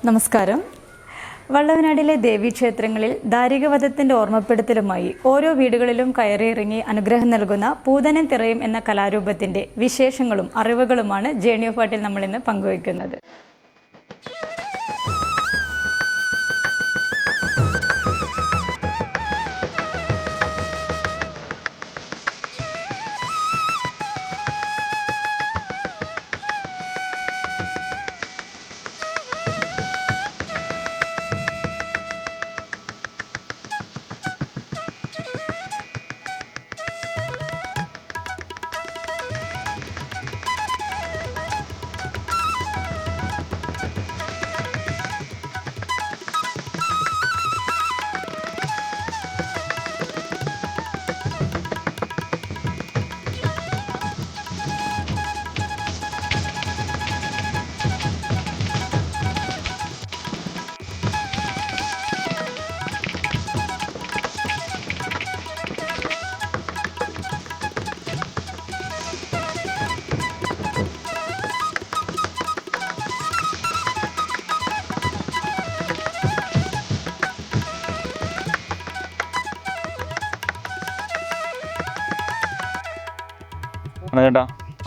നമസ്കാരം. വള്ളവനാടിലെ ദേവീക്ഷേത്രങ്ങളിൽ ദാരികവധത്തിന്റെ ഓർമ്മപ്പെടുത്തലുമായി ഓരോ വീടുകളിലും കയറിയിറങ്ങി അനുഗ്രഹം നൽകുന്ന പൂതനും തിറയും എന്ന കലാരൂപത്തിന്റെ വിശേഷങ്ങളും അറിവുകളുമാണ് ജേണി ഓഫ് ആർട്ടിൽ നമ്മൾ ഇന്ന് പങ്കുവയ്ക്കുന്നത്. ചേട്ടാ,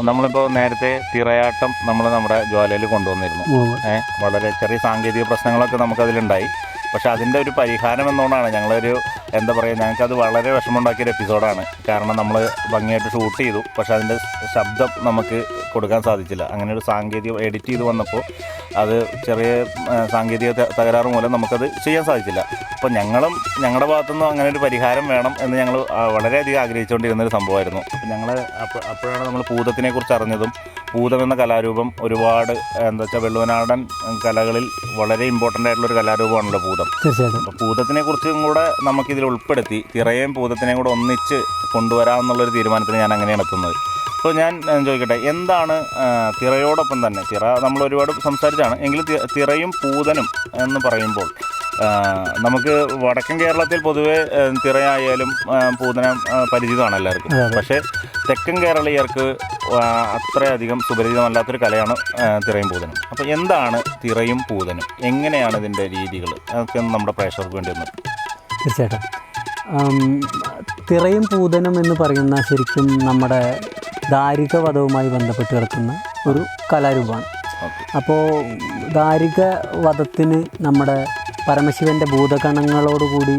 നമ്മളിപ്പോൾ നേരത്തെ തിറയാട്ടം നമ്മുടെ ജ്വാലയിൽ കൊണ്ടുവന്നിരുന്നു. വളരെ ചെറിയ സാങ്കേതിക പ്രശ്നങ്ങളൊക്കെ നമുക്കതിലുണ്ടായി. പക്ഷെ അതിൻ്റെ ഒരു പരിഹാരം എന്നോണ്ടാണ് ഞങ്ങളൊരു ഞങ്ങൾക്കത് വളരെ വിഷമമുണ്ടാക്കിയൊരു എപ്പിസോഡാണ്. കാരണം നമ്മൾ ഭംഗിയായിട്ട് ഷൂട്ട് ചെയ്തു, പക്ഷെ അതിൻ്റെ ശബ്ദം നമുക്ക് കൊടുക്കാൻ സാധിച്ചില്ല. അങ്ങനെ ഒരു എഡിറ്റ് ചെയ്ത് വന്നപ്പോൾ അത് ചെറിയ സാങ്കേതിക തകരാറ് മൂലം നമുക്കത് ചെയ്യാൻ സാധിച്ചില്ല. അപ്പോൾ ഞങ്ങളുടെ ഭാഗത്തുനിന്നും അങ്ങനെ ഒരു പരിഹാരം വേണം എന്ന് ഞങ്ങൾ വളരെയധികം ആഗ്രഹിച്ചുകൊണ്ടിരുന്നൊരു സംഭവമായിരുന്നു. അപ്പോൾ അപ്പോഴാണ് നമ്മൾ പൂതത്തിനെക്കുറിച്ച് അറിഞ്ഞതും. പൂതം എന്ന കലാരൂപം ഒരുപാട് വെള്ളുവനാടൻ കലകളിൽ വളരെ ഇമ്പോർട്ടൻ്റ് ആയിട്ടുള്ളൊരു കലാരൂപമാണല്ലോ പൂതം. അപ്പോൾ പൂതത്തിനെക്കുറിച്ചും കൂടെ നമുക്കിതിൽ ഉൾപ്പെടുത്തി തിറയും പൂതത്തിനെയും കൂടെ ഒന്നിച്ച് കൊണ്ടുവരാമെന്നുള്ളൊരു തീരുമാനത്തിന് ഞാൻ അങ്ങനെയാണ് എത്തുന്നത്. അപ്പോൾ ഞാൻ ചോദിക്കട്ടെ, എന്താണ് തിറയോടൊപ്പം തന്നെ തിറ നമ്മൾ ഒരുപാട് സംസാരിച്ചാണ് എങ്കിലും തിറയും പൂതനും എന്ന് പറയുമ്പോൾ നമുക്ക് വടക്കൻ കേരളത്തിൽ പൊതുവെ തിറയായാലും പൂതനം പരിചിതമാണ് എല്ലാവർക്കും. പക്ഷേ തെക്കൻ കേരളീയർക്ക് അത്രയധികം സുപരിചിതമല്ലാത്തൊരു കലയാണ് തിറയും പൂതനും. അപ്പോൾ എന്താണ് തിറയും പൂതനും, എങ്ങനെയാണ് ഇതിൻ്റെ രീതികൾ, അതൊക്കെ ഒന്ന് നമ്മുടെ പ്രേക്ഷകർക്ക് വേണ്ടി ഒന്ന്. തീർച്ചയായിട്ടും തിറയും പൂതനും എന്ന് പറയുന്ന ശരിക്കും നമ്മുടെ ദാരികവധവുമായി ബന്ധപ്പെട്ട് കിടക്കുന്ന ഒരു കലാരൂപമാണ്. അപ്പോൾ ദാരികവധത്തിന് നമ്മുടെ പരമശിവൻ്റെ ഭൂതഗണങ്ങളോടുകൂടി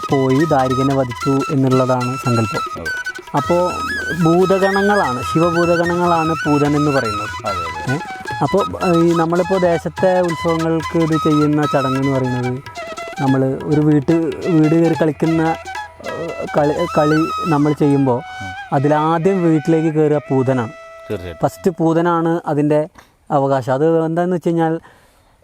പോയി ദാരികനെ വധിച്ചു എന്നുള്ളതാണ് സങ്കല്പം. അപ്പോൾ ഭൂതഗണങ്ങളാണ്, ശിവഭൂതഗണങ്ങളാണ് പൂതൻ എന്ന് പറയുന്നത്. അപ്പോൾ ഈ നമ്മളിപ്പോൾ ദേശത്തെ ഉത്സവങ്ങൾക്ക് ഇത് ചെയ്യുന്ന ചടങ്ങ് എന്ന് പറയുന്നത്, നമ്മൾ ഒരു വീട് കയറി കളിക്കുന്ന കളി നമ്മൾ ചെയ്യുമ്പോൾ അതിലാദ്യം വീട്ടിലേക്ക് കയറുക പൂതനാണ്. ഫസ്റ്റ് പൂതനാണ് അതിൻ്റെ അവകാശം. അത് എന്താണെന്ന് വെച്ച് കഴിഞ്ഞാൽ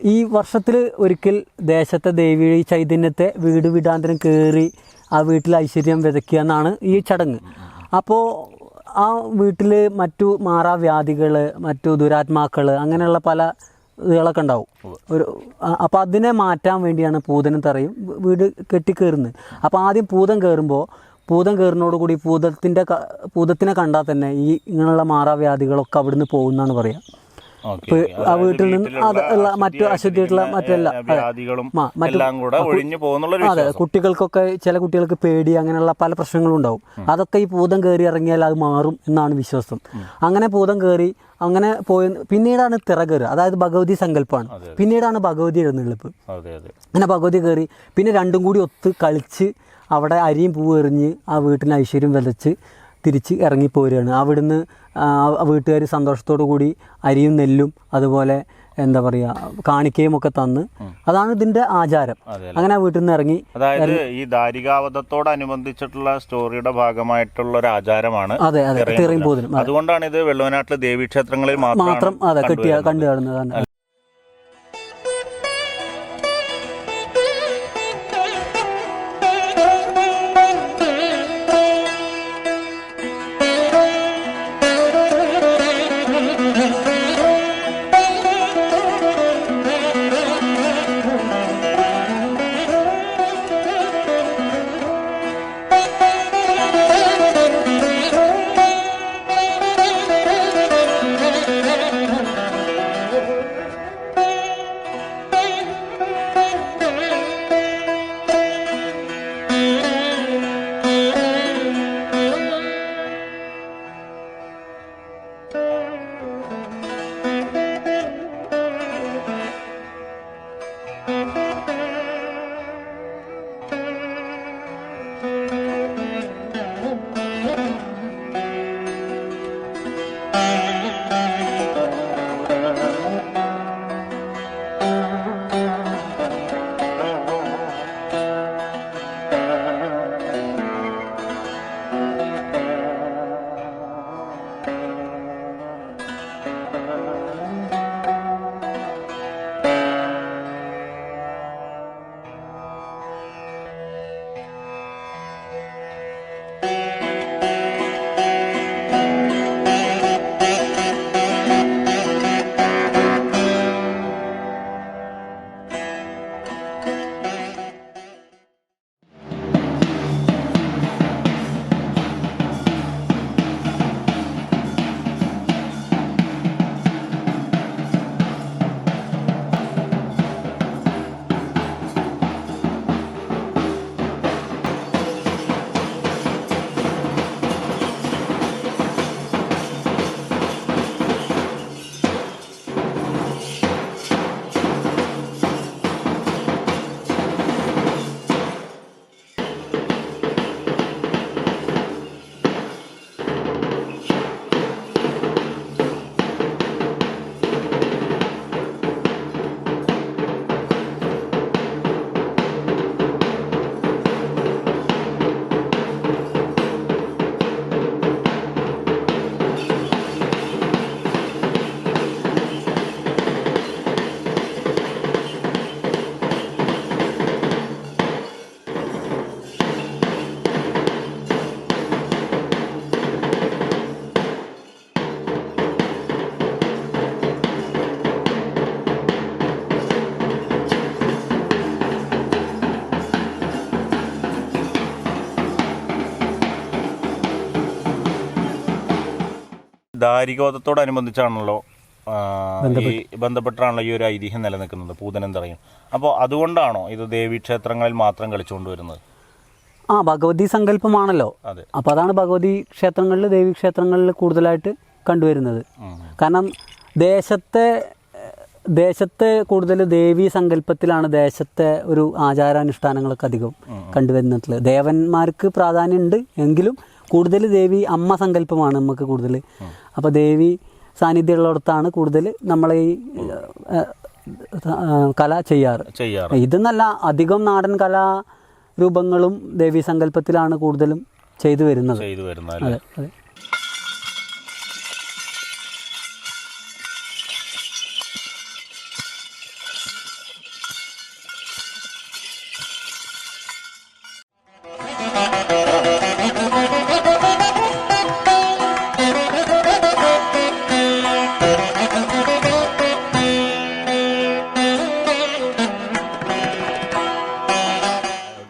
ഈ വർഷത്തിൽ ഒരിക്കൽ ദേശത്തെ ദേവീ ചൈതന്യത്തെ വീട് വീടാന്തരം കയറി ആ വീട്ടിൽ ഐശ്വര്യം വിതയ്ക്കുക എന്നാണ് ഈ ചടങ്ങ്. അപ്പോൾ ആ വീട്ടിൽ മറ്റു മാറാവ്യാധികൾ, മറ്റു ദുരാത്മാക്കൾ, അങ്ങനെയുള്ള പല ഇതുകളൊക്കെ ഉണ്ടാവും. അപ്പോൾ അതിനെ മാറ്റാൻ വേണ്ടിയാണ് പൂതനും തറയും വീട് കെട്ടിക്കയറുന്നത്. അപ്പോൾ ആദ്യം പൂതം കയറുന്നതോടുകൂടി പൂതത്തിനെ കണ്ടാൽ തന്നെ ഈ ഇങ്ങനെയുള്ള മാറാവ്യാധികളൊക്കെ അവിടുന്ന് പോകുന്നതാണ് പറയുക. ആ വീട്ടിൽ നിന്ന് മറ്റു അശുദ്ധിയായിട്ടുള്ള അതെ, കുട്ടികൾക്കൊക്കെ ചില കുട്ടികൾക്ക് പേടി, അങ്ങനെയുള്ള പല പ്രശ്നങ്ങളും ഉണ്ടാവും. അതൊക്കെ ഈ പൂതം കയറി ഇറങ്ങിയാൽ അത് മാറും എന്നാണ് വിശ്വാസം. അങ്ങനെ പൂതം കയറി അങ്ങനെ പോയി പിന്നീടാണ് തിറ കയറുക, അതായത് ഭഗവതി സങ്കല്പമാണ്. പിന്നീടാണ് ഭഗവതി എഴുന്നള്ളിപ്പ്. അങ്ങനെ ഭഗവതി കയറി പിന്നെ രണ്ടും കൂടി ഒത്ത് കളിച്ച് അവിടെ അരിയും പൂവ് എറിഞ്ഞ് ആ വീട്ടിന് ഐശ്വര്യം വിതച്ച് തിരിച്ച് ഇറങ്ങിപ്പോരുകയാണ്. അവിടുന്ന് വീട്ടുകാർ സന്തോഷത്തോടു കൂടി അരിയും നെല്ലും അതുപോലെ കാണിക്കയും ഒക്കെ തന്ന്, അതാണ് ഇതിന്റെ ആചാരം. അങ്ങനെ വീട്ടിൽ നിന്ന് ഇറങ്ങി, അതായത് ഈ ദാരികാവധത്തോടനുബന്ധിച്ചിട്ടുള്ള സ്റ്റോറിയുടെ ഭാഗമായിട്ടുള്ള ഒരു ആചാരമാണ്. അതെ അതെ, തിറയും പൂതനും. അതുകൊണ്ടാണ് ഇത് വെള്ളുവനാട്ടിലെ ദേവീക്ഷേത്രങ്ങളിൽ മാത്രം കണ്ടു കാണുന്നതാണ്. ദാരികവധത്തോടനുബന്ധിച്ചാണല്ലോ ഈ ബന്ധപ്പെട്ടാണല്ലോ ഈ ഒരു ഐതിഹ്യം നിലനിൽക്കുന്നത്, പൂതനം തറയും. അപ്പോൾ അതുകൊണ്ടാണോ ഇത് ദേവീക്ഷേത്രങ്ങളിൽ മാത്രം കളിച്ചുകൊണ്ട് വരുന്നത്? ഭഗവതി സങ്കല്പമാണല്ലോ. അപ്പോൾ അതാണ് ഭഗവതി ക്ഷേത്രങ്ങളിൽ, ദേവീക്ഷേത്രങ്ങളിൽ കൂടുതലായിട്ട് കണ്ടുവരുന്നത്. കാരണം ദേശത്തെ കൂടുതൽ ദേവീ സങ്കല്പത്തിലാണ് ദേശത്തെ ഒരു ആചാരാനുഷ്ഠാനങ്ങളൊക്കെ അധികം കണ്ടുവരുന്നത്. ദേവന്മാർക്ക് പ്രാധാന്യമുണ്ട് എങ്കിലും കൂടുതൽ ദേവി അമ്മ സങ്കല്പമാണ് നമുക്ക് കൂടുതൽ. അപ്പോൾ ദേവി സാന്നിധ്യമുള്ളിടത്താണ് കൂടുതൽ നമ്മളെ ഈ കല ചെയ്യാറ്. ഇതെന്നല്ല, അധികം നാടൻ കലാരൂപങ്ങളും ദേവീ സങ്കല്പത്തിലാണ് കൂടുതലും ചെയ്തു വരുന്നത്. അതെ അതെ.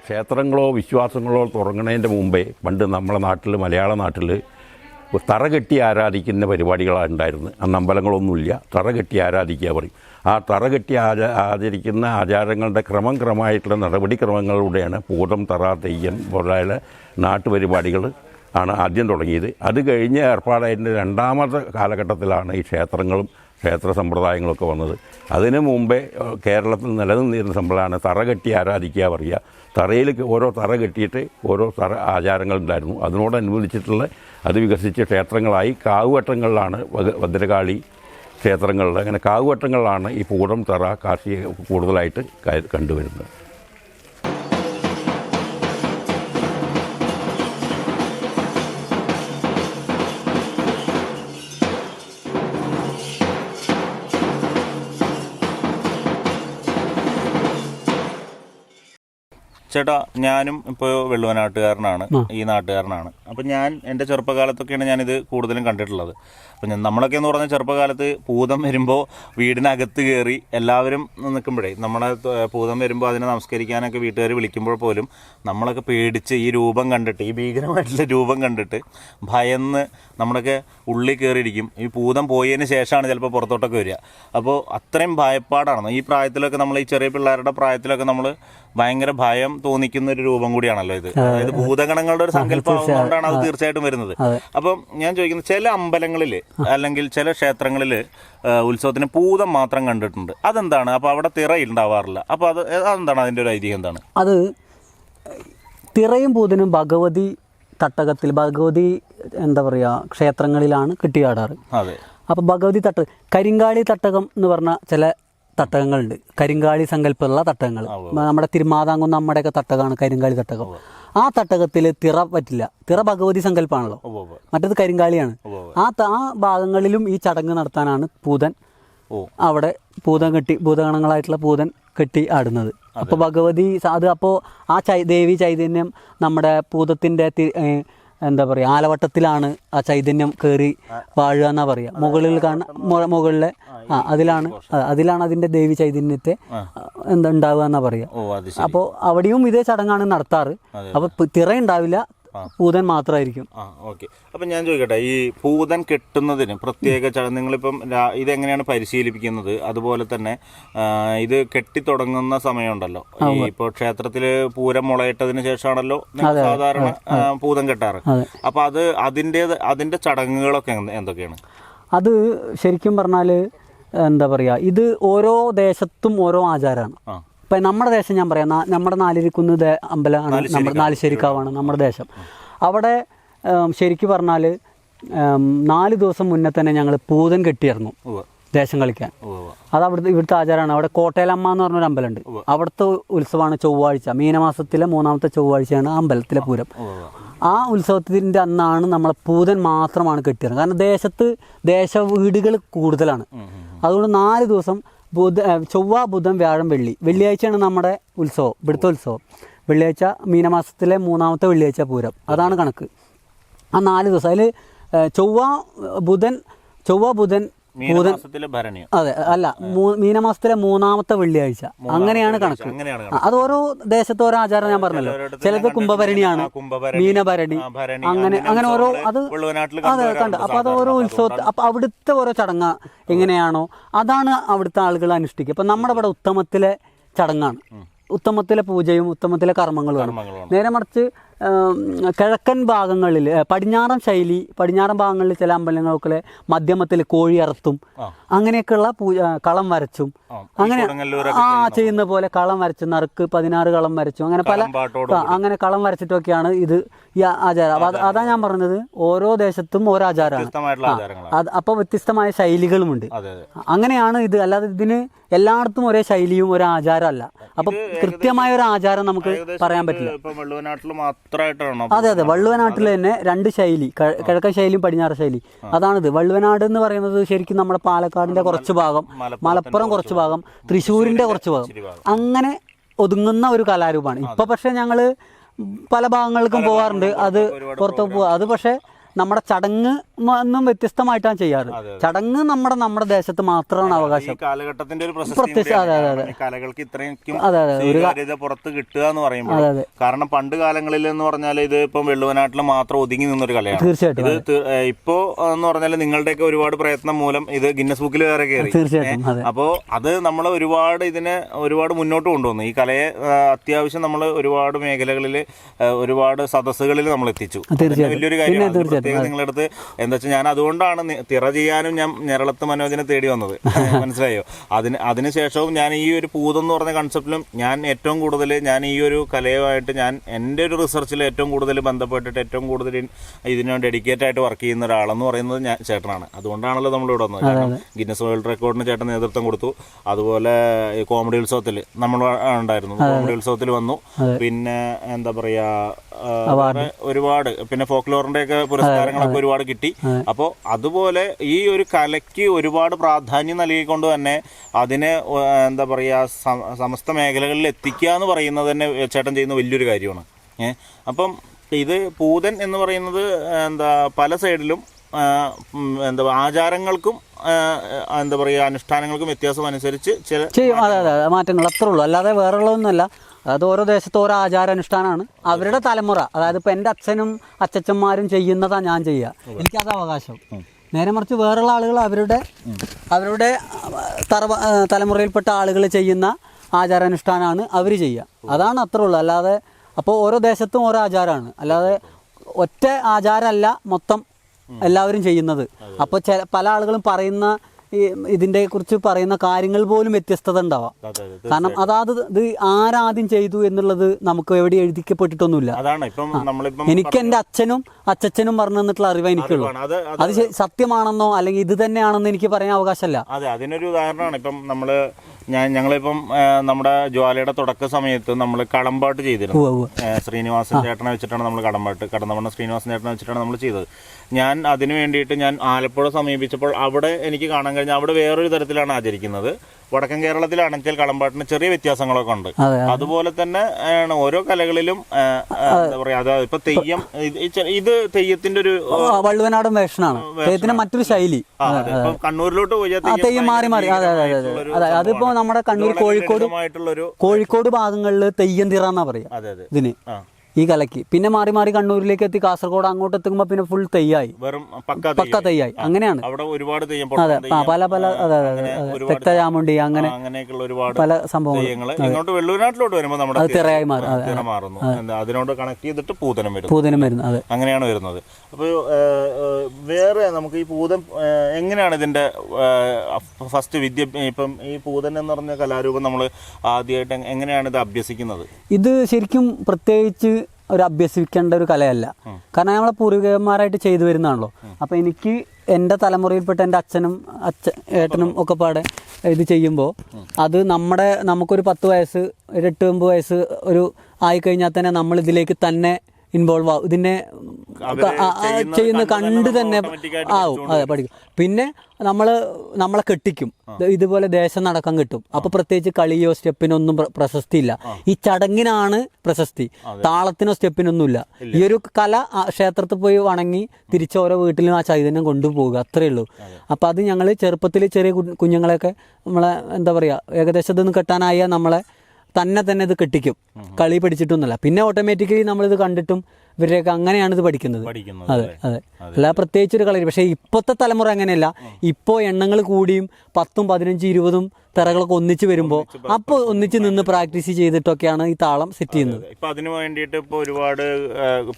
ക്ഷേത്രങ്ങളോ വിശ്വാസങ്ങളോ തുടങ്ങുന്നതിൻ്റെ മുമ്പേ പണ്ട് നമ്മുടെ നാട്ടിൽ, മലയാള നാട്ടിൽ തറ കെട്ടി ആരാധിക്കുന്ന പരിപാടികളാണ് ഉണ്ടായിരുന്നത്. അന്ന് അമ്പലങ്ങളൊന്നുമില്ല, തറ കെട്ടി ആരാധിക്കുക പറയും. ആ തറ കെട്ടി ആചരിക്കുന്ന ആചാരങ്ങളുടെ ക്രമമായിട്ടുള്ള നടപടിക്രമങ്ങളിലൂടെയാണ് പൂതം, തറ, തെയ്യം പോലുള്ള നാട്ടുപരിപാടികൾ ആണ് ആദ്യം തുടങ്ങിയത്. അത് കഴിഞ്ഞ് ഏർപ്പാടായതിൻ്റെ രണ്ടാമത്തെ കാലഘട്ടത്തിലാണ് ഈ ക്ഷേത്രങ്ങളും ക്ഷേത്ര സമ്പ്രദായങ്ങളൊക്കെ വന്നത്. അതിനു മുമ്പേ കേരളത്തിൽ നിലനിന്നിരുന്ന സമ്പ്രദായമാണ് തറ കെട്ടി ആരാധിക്കുക പറയുക. തറയിൽ ഓരോ തറ കെട്ടിയിട്ട് ഓരോ തറ ആചാരങ്ങളുണ്ടായിരുന്നു. അതിനോടനുബന്ധിച്ചിട്ടുള്ള അത് വികസിച്ച ക്ഷേത്രങ്ങളായി. കാവുവട്ടങ്ങളിലാണ് ഭദ്രകാളി ക്ഷേത്രങ്ങളിൽ, അങ്ങനെ കാവുവട്ടങ്ങളിലാണ് ഈ പൂടം, തറ, കാർഷിക കൂടുതലായിട്ട് കണ്ടുവരുന്നത്. ചേട്ടാ, ഞാനും ഇപ്പോൾ വെള്ളുവനാട്ടുകാരനാണ്, ഈ നാട്ടുകാരനാണ്. അപ്പം ഞാൻ എൻ്റെ ചെറുപ്പകാലത്തൊക്കെയാണ് ഞാനിത് കൂടുതലും കണ്ടിട്ടുള്ളത്. അപ്പം നമ്മളൊക്കെ എന്ന് പറഞ്ഞാൽ ചെറുപ്പകാലത്ത് പൂതം വരുമ്പോൾ വീടിനകത്ത് കയറി എല്ലാവരും നിൽക്കുമ്പോഴേ, നമ്മളെ പൂതം വരുമ്പോൾ അതിനെ നമസ്കരിക്കാനൊക്കെ വീട്ടുകാർ വിളിക്കുമ്പോൾ പോലും നമ്മളൊക്കെ പേടിച്ച് ഈ രൂപം കണ്ടിട്ട്, ഈ ഭീകരമായിട്ടുള്ള രൂപം കണ്ടിട്ട് ഭയന്ന് നമ്മളൊക്കെ ഉള്ളിൽ കയറിയിരിക്കും. ഈ പൂതം പോയതിന് ശേഷമാണ് ചിലപ്പോൾ പുറത്തോട്ടൊക്കെ വരിക. അപ്പോൾ അത്രയും ഭയപ്പാടാണ്. ഈ പ്രായത്തിലൊക്കെ നമ്മൾ, ഈ ചെറിയ പിള്ളേരുടെ പ്രായത്തിലൊക്കെ നമ്മൾ ഭയങ്കര ഭയം തോന്നിക്കുന്ന ഒരു രൂപം കൂടിയാണല്ലോ ഇത്. അതായത് ഭൂതഗണങ്ങളുടെ ഒരു സങ്കല്പം ആവുന്നതുകൊണ്ടാണ് അത് തീർച്ചയായിട്ടും വരുന്നത്. അപ്പം ഞാൻ ചോദിക്കുന്നത്, ചില അമ്പലങ്ങളിൽ അല്ലെങ്കിൽ ചില ക്ഷേത്രങ്ങളിൽ ഉത്സവത്തിന് പൂതം മാത്രം കണ്ടിട്ടുണ്ട്. അതെന്താണ്? അപ്പോൾ അവിടെ തിറ ഉണ്ടാവാറില്ല. അപ്പോൾ അതെന്താണ് അതിൻ്റെ ഒരു ഐതിഹ്യം? എന്താണ് അത്? തിറയും പൂതനും ഭഗവതി തട്ടകത്തിൽ, ഭഗവതി എന്താ പറയുക, ക്ഷേത്രങ്ങളിലാണ് കെട്ടിയാടാറ്. അതെ. അപ്പോൾ ഭഗവതി കരിങ്കാളി തട്ടകം എന്ന് പറഞ്ഞ ചില തട്ടകങ്ങളുണ്ട്. കരിങ്കാളി സങ്കല്പമുള്ള തട്ടകങ്ങൾ. നമ്മുടെ തിരുമാതാംകുന്ന് നമ്മുടെയൊക്കെ തട്ടകമാണ് കരിങ്കാളി തട്ടകം. ആ തട്ടകത്തിൽ തിറ പറ്റില്ല. തിറ ഭഗവതി സങ്കല്പമാണല്ലോ, മറ്റത് കരിങ്കാളിയാണ്. ആ ഭാഗങ്ങളിലും ഈ ചടങ്ങ് നടത്താനാണ് പൂതൻ അവിടെ ഭൂതഗണങ്ങളായിട്ടുള്ള പൂതൻ കെട്ടി ആടുന്നത്. അപ്പോൾ ഭഗവതി അത്, അപ്പോൾ ആ ദേവി ചൈതന്യം നമ്മുടെ പൂതത്തിൻ്റെ എന്താ പറയുക, ആലവട്ടത്തിലാണ് ആ ചൈതന്യം കയറി വാഴുക എന്നാ പറയുക. മുകളിൽ മുകളിലെ അതിലാണ് അതിൻ്റെ ദേവി ചൈതന്യത്തെ എന്താ ഉണ്ടാവുക എന്നാ പറയുക. അപ്പോൾ അവിടെയും ഇതേ ചടങ്ങാണ് നടത്താറ്. അപ്പോൾ തിറ ഉണ്ടാവില്ല, പൂതൻ മാത്രമായിരിക്കും. ഓക്കെ. അപ്പം ഞാൻ ചോദിക്കട്ടെ, ഈ പൂതൻ കെട്ടുന്നതിന് പ്രത്യേക നിങ്ങളിപ്പം ഇതെങ്ങനെയാണ് പരിശീലിപ്പിക്കുന്നത്? അതുപോലെ തന്നെ ഇത് കെട്ടിത്തുടങ്ങുന്ന സമയമുണ്ടല്ലോ, ഇപ്പോൾ ക്ഷേത്രത്തിൽ പൂരം മുളയിട്ടതിന് ശേഷമാണല്ലോ സാധാരണ പൂതം കെട്ടാറ്. അപ്പം അതിൻ്റെ ചടങ്ങുകളൊക്കെ എന്തൊക്കെയാണ്? അത് ശരിക്കും പറഞ്ഞാൽ എന്താ പറയുക, ഇത് ഓരോ ദേശത്തും ഓരോ ആചാരമാണ്. ഇപ്പം നമ്മുടെ ദേശം ഞാൻ പറയാം, നമ്മുടെ നാലിരിക്കുന്ന് അമ്പലമാണ്, നമ്മുടെ നാലുശ്ശേരിക്കാവാണ് നമ്മുടെ ദേശം. അവിടെ ശരിക്കും പറഞ്ഞാൽ 4 ദിവസം മുന്നേ തന്നെ ഞങ്ങൾ പൂതൻ കെട്ടിയിരുന്നു ദേശം കളിക്കാൻ. അത് ഇവിടുത്തെ ആചാരമാണ്. അവിടെ കോട്ടയിലമ്മ എന്ന് പറഞ്ഞൊരു അമ്പലമുണ്ട്. അവിടുത്തെ ഉത്സവമാണ് ചൊവ്വാഴ്ച, മീനമാസത്തിലെ 3ാമത്തെ ചൊവ്വാഴ്ചയാണ് അമ്പലത്തിലെ പൂരം. ആ ഉത്സവത്തിൻ്റെ അന്നാണ് നമ്മളെ പൂതൻ മാത്രമാണ് കെട്ടിയത്. കാരണം ദേശ വീടുകൾ കൂടുതലാണ്. അതുകൊണ്ട് 4 ദിവസം ചൊവ്വ, ബുധൻ, വ്യാഴം, വെള്ളിയാഴ്ചയാണ് നമ്മുടെ ഉത്സവം, ഇവിടുത്തെ ഉത്സവം. വെള്ളിയാഴ്ച മീനമാസത്തിലെ 3ാമത്തെ വെള്ളിയാഴ്ച പൂരം, അതാണ് കണക്ക്. ആ 4 ദിവസം അതിൽ ചൊവ്വ, ബുധൻ, മീനമാസത്തിലെ ഭരണിയോ? അതെ, അല്ല, മീനമാസത്തിലെ 3-ാമത്തെ വെള്ളിയാഴ്ച, അങ്ങനെയാണ് കണക്ക്. അത് ഓരോ ദേശത്ത് ഓരോ ആചാരം ഞാൻ പറഞ്ഞല്ലോ. ചിലത് കുംഭഭരണിയാണ്, മീനഭരണി, അങ്ങനെ ഓരോ അത് അതെ കണ്ട്. അപ്പൊ അത് ഓരോ ഉത്സവത്തെ അപ്പൊ അവിടുത്തെ ഓരോ ചടങ്ങ് എങ്ങനെയാണോ അതാണ് അവിടുത്തെ ആളുകൾ അനുഷ്ഠിക്കുക. ഇപ്പൊ നമ്മുടെ ഇവിടെ ഉത്തമത്തിലെ ചടങ്ങാണ്, ഉത്തമത്തിലെ പൂജയും ഉത്തമത്തിലെ കർമ്മങ്ങളുമാണ്. നേരെ മറിച്ച് കിഴക്കൻ ഭാഗങ്ങളിൽ പടിഞ്ഞാറൻ ഭാഗങ്ങളിൽ ചില അമ്പലങ്ങളൊക്കെ മധ്യമത്തിൽ കോഴി അറുത്തും അങ്ങനെയൊക്കെയുള്ള കളം വരച്ചും അങ്ങനെ ചെയ്യുന്ന പോലെ കളം വരച്ചു, നറുക്ക് 16 കളം വരച്ചു, അങ്ങനെ കളം വരച്ചിട്ടൊക്കെയാണ് ഇത് ഈ ആചാരം. അതാ ഞാൻ പറഞ്ഞത്, ഓരോ ദേശത്തും ഓരോ ആചാരമാണ്. അപ്പൊ വ്യത്യസ്തമായ ശൈലികളുമുണ്ട്. അങ്ങനെയാണ് ഇത്. അല്ലാതെ ഇതിന് എല്ലായിടത്തും ഒരേ ശൈലിയും ഒരേ ആചാരമല്ല. അപ്പൊ കൃത്യമായ ഒരു ആചാരം നമുക്ക് പറയാൻ പറ്റില്ല. അതെ, വള്ളുവനാട്ടിൽ തന്നെ 2 ശൈലി, കിഴക്കൻ ശൈലിയും പടിഞ്ഞാറ് ശൈലി. അതാണിത്. വള്ളുവനാട് എന്ന് പറയുന്നത് ശരിക്കും നമ്മുടെ പാലക്കാടിന്റെ കുറച്ച് ഭാഗം, മലപ്പുറം കുറച്ച് ഭാഗം, തൃശ്ശൂരിന്റെ കുറച്ച് ഭാഗം, അങ്ങനെ ഒതുങ്ങുന്ന ഒരു കലാരൂപമാണ്. ഇപ്പൊ പക്ഷെ ഞങ്ങള് പല ഭാഗങ്ങൾക്കും പോകാറുണ്ട്. അത് പുറത്തു പോവാ. അത് പക്ഷെ നമ്മുടെ ചടങ്ങ് ഒന്നും വ്യത്യസ്തമായിട്ടാണ് ചെയ്യാറ്. ചടങ്ങ് നമ്മുടെ ദേശത്ത് മാത്രമാണ് അവകാശം. കാലഘട്ടത്തിന്റെ ഒരു കലകൾക്ക് ഇത്രയും പുറത്ത് കിട്ടുക എന്ന് പറയുമ്പോൾ, കാരണം പണ്ട് കാലങ്ങളിൽ എന്ന് പറഞ്ഞാൽ ഇത് ഇപ്പം വെള്ളുവനാട്ടിൽ മാത്രം ഒതുങ്ങി നിന്നൊരു കലയാണ്. തീർച്ചയായിട്ടും. ഇത് ഇപ്പോ എന്ന് പറഞ്ഞാൽ നിങ്ങളുടെയൊക്കെ ഒരുപാട് പ്രയത്നം മൂലം ഇത് ഗിന്നസ് ബുക്കിൽ വേറെ കയറി. അപ്പോ അത് നമ്മൾ ഇതിനെ ഒരുപാട് മുന്നോട്ട് കൊണ്ടുവന്നു. ഈ കലയെ അത്യാവശ്യം നമ്മൾ ഒരുപാട് മേഖലകളിൽ, ഒരുപാട് സദസ്സുകളിൽ നമ്മൾ എത്തിച്ചു. വലിയൊരു കാര്യമാണ്. നിങ്ങളുടെ അടുത്ത് എന്താ വെച്ചാൽ ഞാൻ അതുകൊണ്ടാണ് തിറ ചെയ്യാനും ഞാൻ ഞെരളത്ത് മനോജിനെ തേടി വന്നത്. മനസ്സിലായോ? അതിനുശേഷവും ഞാൻ ഈ ഒരു പൂതം എന്ന് പറഞ്ഞ കൺസെപ്റ്റിലും ഞാൻ ഏറ്റവും കൂടുതൽ ഞാൻ ഈ ഒരു കലയുമായിട്ട് ഞാൻ എൻ്റെ ഒരു റിസർച്ചിൽ ഏറ്റവും കൂടുതൽ ബന്ധപ്പെട്ടിട്ട് ഏറ്റവും കൂടുതൽ ഇതിന് ഡെഡിക്കേറ്റ് ആയിട്ട് വർക്ക് ചെയ്യുന്ന ഒരാളെന്ന് പറയുന്നത് ഞാൻ ചേട്ടനാണ്. അതുകൊണ്ടാണല്ലോ നമ്മളിവിടെ വന്നത്. കാരണം ഗിന്നസ് വേൾഡ് റെക്കോർഡിന് ചേട്ടൻ നേതൃത്വം കൊടുത്തു. അതുപോലെ കോമഡി ഉത്സവത്തിൽ നമ്മൾ ഉണ്ടായിരുന്നു. കോമഡി ഉത്സവത്തിൽ വന്നു. പിന്നെ എന്താ പറയാ, ഒരുപാട് പിന്നെ ഫോക്ലോറിന്റെ ഒക്കെ പുരസ്കാരങ്ങളൊക്കെ ഒരുപാട് കിട്ടി. അപ്പോൾ അതുപോലെ ഈ ഒരു കലയ്ക്ക് ഒരുപാട് പ്രാധാന്യം നൽകിക്കൊണ്ട് തന്നെ അതിനെ എന്താ പറയുക സമസ്ത മേഖലകളിൽ എത്തിക്കുക എന്ന് പറയുന്നത് തന്നെ ചേട്ടൻ ചെയ്യുന്ന വലിയൊരു കാര്യമാണ്. അപ്പം ഇത് പൂതൻ എന്ന് പറയുന്നത് എന്താ പല സൈഡിലും എന്താ ആചാരങ്ങൾക്കും എന്താ പറയുക അനുഷ്ഠാനങ്ങൾക്കും വ്യത്യാസം അനുസരിച്ച് ചെയ്യും. അതെ, മാറ്റങ്ങൾ അത്രേ ഉള്ളൂ. അല്ലാതെ വേറെയുള്ളതൊന്നുമല്ല. അത് ഓരോ ദേശത്ത് ഓരോ ആചാരാനുഷ്ഠാനമാണ്. അവരുടെ തലമുറ, അതായത് ഇപ്പം എൻ്റെ അച്ഛനും അച്ചച്ചന്മാരും ചെയ്യുന്നതാണ് ഞാൻ ചെയ്യുക, എനിക്കത് അവകാശം. നേരെ മറിച്ച് വേറെയുള്ള ആളുകൾ അവരുടെ തലമുറയിൽപ്പെട്ട ആളുകൾ ചെയ്യുന്ന ആചാരാനുഷ്ഠാനമാണ് അവർ ചെയ്യുക. അതാണ് അത്രേ ഉള്ളൂ. അല്ലാതെ അപ്പോൾ ഓരോ ദേശത്തും ഓരോ ആചാരമാണ്. അല്ലാതെ ഒറ്റ ആചാരമല്ല മൊത്തം എല്ലാവരും ചെയ്യുന്നത്. അപ്പോൾ പല ആളുകളും പറയുന്ന ഇതിനെ കുറിച്ച് പറയുന്ന കാര്യങ്ങൾ പോലും വ്യത്യസ്തത ഉണ്ടാവാം. കാരണം ഇത് ആരാദ്യം ചെയ്തു എന്നുള്ളത് നമുക്ക് എവിടെ എഴുതിക്കപ്പെട്ടിട്ടൊന്നുമില്ല. എനിക്ക് എൻ്റെ അച്ഛനും അച്ചച്ചനും പറഞ്ഞു തന്നിട്ടുള്ള അറിവ് എനിക്കുള്ളൂ. അത് സത്യമാണെന്നോ അല്ലെങ്കിൽ ഇത് തന്നെയാണെന്നോ എനിക്ക് പറയാൻ അവകാശമല്ല. അതെ, അതിനൊരു ഉദാഹരണമാണ് ഇപ്പം ഞങ്ങളിപ്പം നമ്മുടെ ജ്വാലയുടെ തുടക്ക സമയത്ത് നമ്മൾ കടമ്പാട്ട് ചെയ്തിരുന്നു. ശ്രീനിവാസൻ ചേട്ടനെ വെച്ചിട്ടാണ് നമ്മൾ കടന്നവണ്ണ ശ്രീനിവാസൻ ചേട്ടനെ വെച്ചിട്ടാണ് നമ്മൾ ചെയ്തത്. ഞാൻ അതിനു വേണ്ടിയിട്ട് ഞാൻ ആലപ്പുഴ സമീപിച്ചപ്പോൾ അവിടെ എനിക്ക് കാണാൻ കഴിഞ്ഞാൽ അവിടെ വേറൊരു തരത്തിലാണ് ആചരിക്കുന്നത്. വടക്കൻ കേരളത്തിലാണെങ്കിൽ കളമ്പാട്ടിന് ചെറിയ വ്യത്യാസങ്ങളൊക്കെ ഉണ്ട്. അതുപോലെ തന്നെ ഓരോ കലകളിലും എന്താ പറയാ, അതായത് ഇപ്പൊ തെയ്യം, ഇത് തെയ്യത്തിന്റെ ഒരു വള്ളുവനാടൻ വേഷനാണ്. തെയ്യത്തിന് മറ്റൊരു ശൈലി. കണ്ണൂരിലോട്ട് പോയാൽ തെയ്യം മാറി മാറി. അതിപ്പോ നമ്മുടെ കണ്ണൂർ കോഴിക്കോട് ഭാഗങ്ങളിൽ തെയ്യം തിറ എന്നാ പറയാ ഇതിന്, ഈ കലയ്ക്ക്. പിന്നെ മാറി മാറി കണ്ണൂരിലേക്ക് എത്തി, കാസർഗോഡ് അങ്ങോട്ട് എത്തുമ്പോ പിന്നെ ഫുൾ തെയ്യായി, പക്ക തെയ്യായി. അങ്ങനെയാണ്. അതെ, പല തെക്തചാമുണ്ടി അങ്ങനെയൊക്കെയുള്ള ഒരുപാട് പല സംഭവങ്ങൾ വെള്ളൂരിനാട്ടിലോട്ട് വരുമ്പോൾ അത് തിറയായി മാറുന്നു. അതിനോട് കണക്ട് ചെയ്തിട്ട് പൂതനം വരുന്നു. അതെ, അങ്ങനെയാണ് വരുന്നത്. അപ്പോൾ വേറെ നമുക്ക് ഈ പൂതം എങ്ങനെയാണ് ഇതിന്റെ ഫസ്റ്റ് വിദ്യ, ഇപ്പം ഈ പൂതൻ എന്ന് പറഞ്ഞ കലാരൂപം നമ്മൾ ആദ്യമായിട്ട് എങ്ങനെയാണ് ഇത് അഭ്യസിക്കുന്നത്? ഇത് ശരിക്കും പ്രത്യേകിച്ച് ഒരു അഭ്യസിക്കേണ്ട ഒരു കലയല്ല. കാരണം നമ്മളെ പൂർവികന്മാരായിട്ട് ചെയ്തു വരുന്നതാണല്ലോ. അപ്പം എനിക്ക് എൻ്റെ തലമുറയിൽപ്പെട്ട എൻ്റെ ഏട്ടനും ഒക്കെ പാടെ ഇത് ചെയ്യുമ്പോൾ അത് നമുക്കൊരു 10 വയസ്സ് 8-9 വയസ്സ് ഒരു ആയിക്കഴിഞ്ഞാൽ തന്നെ നമ്മളിതിലേക്ക് തന്നെ ഇൻവോൾവ് ആവും, ഇതിനെ ചെയ്യുന്ന കണ്ട് തന്നെ ആവും. അതെ, പഠിക്കും. പിന്നെ നമ്മളെ കെട്ടിക്കും, ഇതുപോലെ ദേശം നടക്കാൻ കിട്ടും. അപ്പൊ പ്രത്യേകിച്ച് കളിയോ സ്റ്റെപ്പിനോ ഒന്നും പ്രശസ്തി ഇല്ല. ഈ ചടങ്ങിനാണ് പ്രശസ്തി, താളത്തിനോ സ്റ്റെപ്പിനൊന്നുമില്ല. ഈ ഒരു കല ക്ഷേത്രത്തിൽ പോയി വണങ്ങി തിരിച്ച് ഓരോ വീട്ടിലും ആ ചൈതന്യം കൊണ്ടുപോകുക, അത്രേ ഉള്ളൂ. അപ്പൊ അത് ഞങ്ങൾ ചെറുപ്പത്തിൽ ചെറിയ കുഞ്ഞുങ്ങളെയൊക്കെ നമ്മളെ എന്താ പറയാ, ഏകദേശം ഇതൊന്നും കെട്ടാനായാൽ നമ്മളെ തന്നെ ഇത് കെട്ടിക്കും, കളി പഠിച്ചിട്ടൊന്നുമല്ല. പിന്നെ ഓട്ടോമാറ്റിക്കലി നമ്മളിത് കണ്ടിട്ടും ഇവരെയൊക്കെ അങ്ങനെയാണ് ഇത് പഠിക്കുന്നത്. അതെ അതെ, അല്ല പ്രത്യേകിച്ചൊരു കളരി. പക്ഷേ ഇപ്പോഴത്തെ തലമുറ അങ്ങനെയല്ല. ഇപ്പോൾ എണ്ണങ്ങൾ കൂടിയും 10, 15, 20 തിറകളൊക്കെ ഒന്നിച്ച് വരുമ്പോൾ അപ്പോൾ ഒന്നിച്ച് നിന്ന് പ്രാക്ടീസ് ചെയ്തിട്ടൊക്കെയാണ് ഈ താളം സെറ്റ് ചെയ്യുന്നത്. ഇപ്പൊ അതിനു വേണ്ടിയിട്ട് ഇപ്പോൾ ഒരുപാട്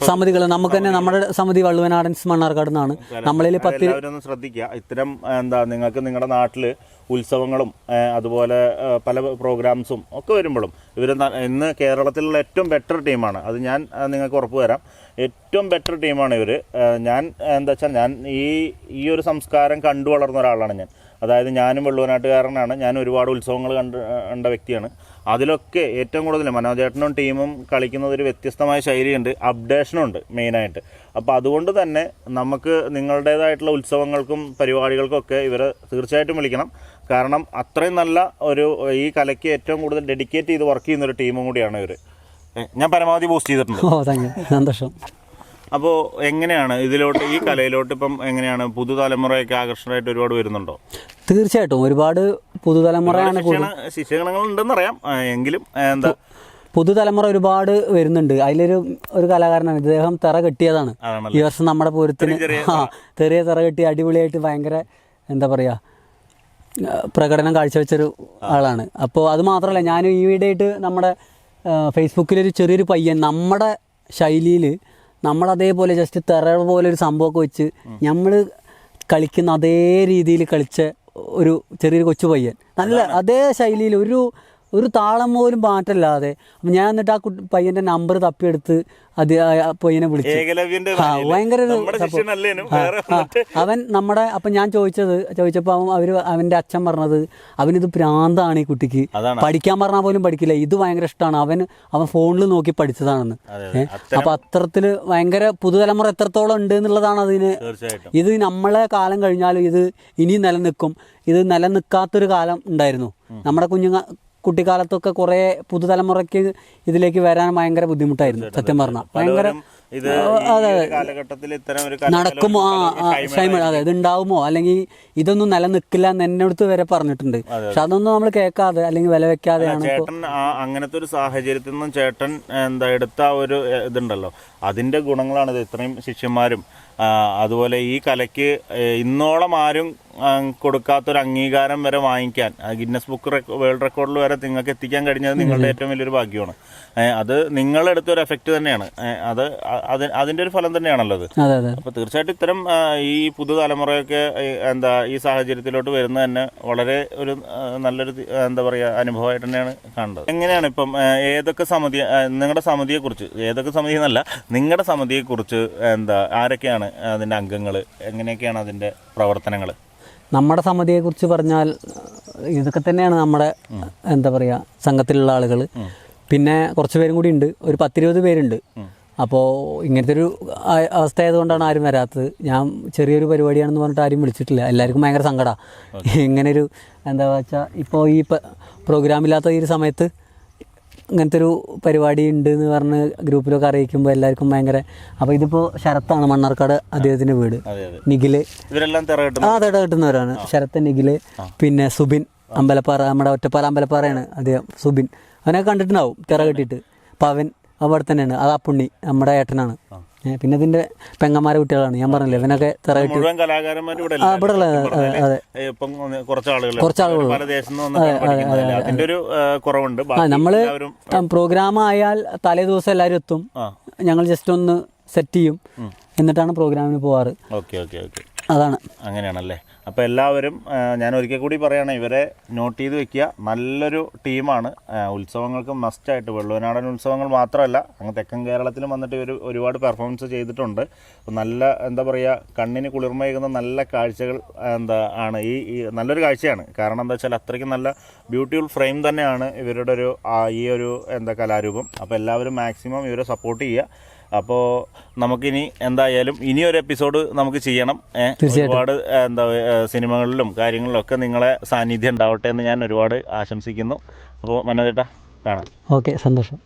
സമിതികൾ നമുക്ക് തന്നെ, നമ്മുടെ സമിതി വള്ളുവനാടൻസ് മണ്ണാർക്കാട് നിന്നാണ്. നമ്മളിൽ 10 ശ്രദ്ധിക്കുക. ഇത്തരം നിങ്ങൾക്ക് നിങ്ങളുടെ നാട്ടില് ഉത്സവങ്ങളും അതുപോലെ പല പ്രോഗ്രാംസും ഒക്കെ വരുമ്പോഴും ഇവർ ഇന്ന് കേരളത്തിലുള്ള ഏറ്റവും ബെറ്റർ ടീമാണ്. അത് ഞാൻ നിങ്ങൾക്ക് ഉറപ്പ് തരാം. ഏറ്റവും ബെറ്റർ ടീമാണ് ഇവർ. ഞാൻ എന്താ വെച്ചാൽ ഞാൻ ഈ ഒരു സംസ്കാരം കണ്ടു വളർന്ന ഒരാളാണ് ഞാൻ. അതായത് ഞാനും വെള്ളുവനാട്ടുകാരനാണ്. ഞാൻ ഒരുപാട് ഉത്സവങ്ങൾ കണ്ട വ്യക്തിയാണ്. അതിലൊക്കെ ഏറ്റവും കൂടുതൽ മനോജേട്ടനും ടീമും കളിക്കുന്നത് ഒരു വ്യത്യസ്തമായ ശൈലിയുണ്ട്, അപ്ഡേഷനുണ്ട് മെയിനായിട്ട്. അപ്പോൾ അതുകൊണ്ട് തന്നെ നമുക്ക് നിങ്ങളുടേതായിട്ടുള്ള ഉത്സവങ്ങൾക്കും പരിപാടികൾക്കൊക്കെ ഇവരെ തീർച്ചയായിട്ടും വിളിക്കണം. കാരണം അത്രയും നല്ല ഈ കലയ്ക്ക് ഏറ്റവും കൂടുതൽ ഡെഡിക്കേറ്റ് ചെയ്ത് വർക്ക് ചെയ്യുന്ന ഒരു ടീമും കൂടിയാണ് ഇവർ. ഞാൻ പരമാവധി ബൂസ്റ്റ് ചെയ്തിട്ടുണ്ട്. സന്തോഷം. അപ്പോൾ എങ്ങനെയാണ് ഇതിലോട്ട്, ഈ കലയിലോട്ട് ഇപ്പം എങ്ങനെയാണ് പുതുതലമുറയൊക്കെ ആകർഷണമായിട്ട് ഒരുപാട് വരുന്നുണ്ടോ? തീർച്ചയായിട്ടും ഒരുപാട് പുതുതലമുറയാണ്. ശിക്ഷകളുണ്ടെന്നറിയാം, എങ്കിലും എന്താ പുതുതലമുറ ഒരുപാട് വരുന്നുണ്ട്. അതിലൊരു കലാകാരനാണ്, ഇദ്ദേഹം തറ കെട്ടിയതാണ്. ഈ വർഷം നമ്മുടെ പൂരത്തിന് ചെറിയ തറ കെട്ടി അടിപൊളിയായിട്ട് ഭയങ്കര എന്താ പറയുക പ്രകടനം കാഴ്ചവെച്ചൊരു ആളാണ്. അപ്പോൾ അത് മാത്രമല്ല, ഞാൻ ഈയിടെയായിട്ട് നമ്മുടെ ഫേസ്ബുക്കിലൊരു ചെറിയൊരു പയ്യൻ നമ്മുടെ ശൈലിയിൽ നമ്മളതേപോലെ ജസ്റ്റ് തെറ പോലെ ഒരു സംഭവമൊക്കെ വെച്ച് നമ്മൾ കളിക്കുന്ന അതേ രീതിയിൽ കളിച്ച ഒരു ചെറിയൊരു കൊച്ചു പയ്യൻ, നല്ല അതേ ശൈലിയിൽ ഒരു താളം പോലും മാറ്റല്ലാതെ. അപ്പം ഞാൻ എന്നിട്ട് ആ പയ്യൻ്റെ നമ്പർ തപ്പിയെടുത്ത് അത് പയ്യനെ വിളിച്ചു. ഭയങ്കര അവൻ നമ്മുടെ അപ്പം ഞാൻ ചോദിച്ചപ്പോൾ അവൻ്റെ അച്ഛൻ പറഞ്ഞത് അവനിത് ഭ്രാന്താണ്, ഈ കുട്ടിക്ക് പഠിക്കാൻ പറഞ്ഞാൽ പോലും പഠിക്കില്ല, ഇത് ഭയങ്കര ഇഷ്ടമാണ്, അവൻ ഫോണിൽ നോക്കി പഠിച്ചതാണെന്ന്. അപ്പം അത്തരത്തിൽ ഭയങ്കര പുതുതലമുറ എത്രത്തോളം ഉണ്ട് എന്നുള്ളതാണ് അതിന്. ഇത് നമ്മളെ കാലം കഴിഞ്ഞാലും ഇത് ഇനി നിലനിൽക്കും. ഇത് നിലനിൽക്കാത്തൊരു കാലം ഉണ്ടായിരുന്നു നമ്മുടെ കുട്ടിക്കാലത്തൊക്കെ. കുറേ പുതുതലമുറയ്ക്ക് ഇതിലേക്ക് വരാൻ ഭയങ്കര ബുദ്ധിമുട്ടായിരുന്നു സത്യം പറഞ്ഞാൽ. ഭയങ്കര നടക്കുമോ, അതെ ഇതുണ്ടാവുമോ, അല്ലെങ്കിൽ ഇതൊന്നും നിലനിൽക്കില്ല എന്ന് എന്നോട് വരെ പറഞ്ഞിട്ടുണ്ട്. പക്ഷെ അതൊന്നും നമ്മൾ കേൾക്കാതെ അല്ലെങ്കിൽ വില വെക്കാതെയാണ്. ചേട്ടൻ അങ്ങനത്തെ ഒരു സാഹചര്യത്തിൽ നിന്നും ചേട്ടൻ എടുത്ത ഒരു ഇതുണ്ടല്ലോ, അതിന്റെ ഗുണങ്ങളാണിത്. ഇത്രയും ശിഷ്യന്മാരും അതുപോലെ ഈ കലയ്ക്ക് ഇന്നോളം ആരും കൊടുക്കാത്തൊരു അംഗീകാരം വരെ വാങ്ങിക്കാൻ, ഗിന്നസ് ബുക്ക് വേൾഡ് റെക്കോർഡിൽ വരെ നിങ്ങൾക്ക് എത്തിക്കാൻ കഴിഞ്ഞത് നിങ്ങളുടെ ഏറ്റവും വലിയൊരു ഭാഗ്യമാണ്. അത് നിങ്ങളെടുത്തൊരു എഫക്റ്റ് തന്നെയാണ്. അതിന്റെ ഒരു ഫലം തന്നെയാണല്ലോ അത്. അപ്പൊ തീർച്ചയായിട്ടും ഇത്തരം ഈ പുതുതലമുറയൊക്കെ ഈ സാഹചര്യത്തിലോട്ട് വരുന്നത് തന്നെ വളരെ ഒരു നല്ലൊരു എന്താ പറയുക അനുഭവമായിട്ട് തന്നെയാണ് കാണുന്നത്. എങ്ങനെയാണ് ഇപ്പം ഏതൊക്കെ സമിതി, നിങ്ങളുടെ സമിതിയെക്കുറിച്ച്, ഏതൊക്കെ സമിതി എന്നല്ല നിങ്ങളുടെ സമിതിയെക്കുറിച്ച് ആരൊക്കെയാണ് അതിന്റെ അംഗങ്ങൾ, എങ്ങനെയൊക്കെയാണ് അതിന്റെ പ്രവർത്തനങ്ങൾ? നമ്മുടെ സമിതിയെക്കുറിച്ച് പറഞ്ഞാൽ ഇതൊക്കെ തന്നെയാണ് നമ്മുടെ എന്താ പറയുക സംഘത്തിലുള്ള ആളുകൾ. പിന്നെ കുറച്ച് പേരും കൂടി ഉണ്ട്, ഒരു 10-20 പേരുണ്ട്. അപ്പോൾ ഇങ്ങനത്തെ ഒരു അവസ്ഥ ആയതുകൊണ്ടാണ് ആരും വരാത്തത്. ഞാൻ ചെറിയൊരു പരിപാടിയാണെന്ന് പറഞ്ഞിട്ട് ആരും വിളിച്ചിട്ടില്ല. എല്ലാവർക്കും ഭയങ്കര സങ്കടമാണ് ഇങ്ങനൊരു എന്താ വെച്ചാൽ ഇപ്പോൾ ഈ പ്രോഗ്രാമില്ലാത്ത ഈ ഒരു സമയത്ത് ഇങ്ങനത്തെ ഒരു പരിപാടി ഉണ്ട് എന്ന് പറഞ്ഞ് ഗ്രൂപ്പിലൊക്കെ അറിയിക്കുമ്പോൾ എല്ലാവർക്കും ഭയങ്കര. അപ്പോൾ ഇതിപ്പോൾ ശരത്താണ് മണ്ണാർക്കാട് അദ്ദേഹത്തിൻ്റെ വീട്, നിഖില് തെറ കെട്ടുന്നവരാണ്. ശരത്ത്, നിഖില്, പിന്നെ സുബിൻ അമ്പലപ്പാറ, നമ്മുടെ ഒറ്റപ്പാല അമ്പലപ്പാറയാണ് അദ്ദേഹം. സുബിൻ അവനൊക്കെ കണ്ടിട്ടുണ്ടാവും തെറ കെട്ടിയിട്ട്. പവൻ അവിടെ തന്നെയാണ്, അത് അപ്പുണ്ണി നമ്മുടെ ഏട്ടനാണ്. പിന്നെ ഇതിന്റെ പെങ്ങന്മാരെ കുട്ടികളാണ്, ഞാൻ പറഞ്ഞില്ലേ ഇവനൊക്കെ തെറ കെട്ടി. ഇവിടെ ഉള്ള അതെ കുറച്ച് ആളുകൾ നമ്മള് പ്രോഗ്രാം ആയാൽ തലേ ദിവസം എല്ലാവരും എത്തും. ഞങ്ങൾ ജസ്റ്റ് ഒന്ന് സെറ്റ് ചെയ്യും, എന്നിട്ടാണ് പ്രോഗ്രാമിന് പോവാറ്. അതാണ്. അങ്ങനെയാണല്ലേ. അപ്പോൾ എല്ലാവരും ഞാൻ ഒരിക്കൽ കൂടി പറയുകയാണ്, ഇവരെ നോട്ട് ചെയ്ത് വെക്കുക. നല്ലൊരു ടീമാണ്. ഉത്സവങ്ങൾക്ക് മസ്റ്റായിട്ട്, വെള്ളുവനാടൻ ഉത്സവങ്ങൾ മാത്രമല്ല അങ്ങ് തെക്കൻ കേരളത്തിലും വന്നിട്ട് ഇവർ ഒരുപാട് പെർഫോമൻസ് ചെയ്തിട്ടുണ്ട്. നല്ല എന്താ പറയുക കണ്ണിന് കുളിർമയേകുന്ന നല്ല കാഴ്ചകൾ ആണ് ഈ നല്ലൊരു കാഴ്ചയാണ്. കാരണം എന്താ വെച്ചാൽ അത്രയ്ക്കും നല്ല ബ്യൂട്ടിഫുൾ ഫ്രെയിം തന്നെയാണ് ഇവരുടെ ഈ ഒരു കലാരൂപം. അപ്പോൾ എല്ലാവരും മാക്സിമം ഇവരെ സപ്പോർട്ട് ചെയ്യുക. അപ്പോൾ നമുക്കിനി എന്തായാലും ഇനിയൊരു എപ്പിസോഡ് നമുക്ക് ചെയ്യണം. ഒരുപാട് സിനിമകളിലും കാര്യങ്ങളിലും ഒക്കെ നിങ്ങളെ സാന്നിധ്യം ഉണ്ടാവട്ടെ എന്ന് ഞാൻ ഒരുപാട് ആശംസിക്കുന്നു. അപ്പോൾ മനോജേട്ടാ കാണാം. ഓക്കെ, സന്തോഷം.